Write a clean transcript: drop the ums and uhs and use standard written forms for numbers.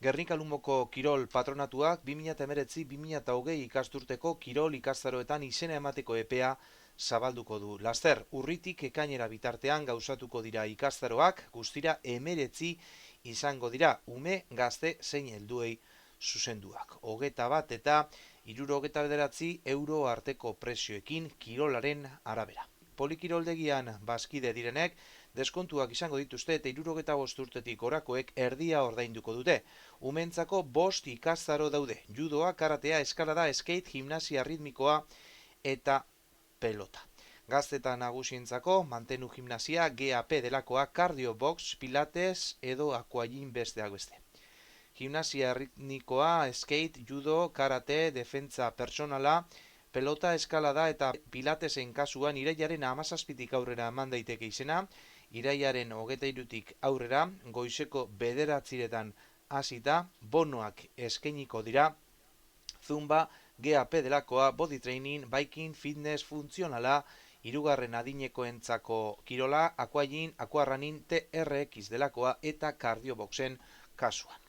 Gernika Lumoko Kirol Patronatuak 2019-2020 ikasturteko kirol ikastaroetan izena emateko epea zabalduko du. Laster, urritik ekainera bitartean gauzatuko dira ikastaroak, guztira 19 izango dira, ume, gazte, zein helduei zuzenduak. 21 eta 69 euro arteko prezioekin kirolaren arabera. Polikiroldegian bazkide direnek, deskontuak izango dituzte eta 65 urtetik gorakoek erdia ordainduko dute. Umentzako 5 ikastaro daude: judoa, karatea, eskalada, skate, gimnasia ritmikoa eta pelota. Gazteta nagusientzako mantenu gimnasia, GAP delakoa, cardio box, pilates edo aquagym besteak beste. Gimnasia ritmikoa, skate, judo, karate, defentsa personala, pelota, eskalada eta pilatesen kasuan irailaren 17tik aurrera eman daiteke izena, irailaren 23tik aurrera goizeko 9 hasita bonoak eskainiko dira. Zumba, GAP delakoa, body training, biking, fitness, funtzionala, hirugarren adinekoentzako kirola, aquagym, aquarunning, TRX delakoa eta cardioboxen kasuan.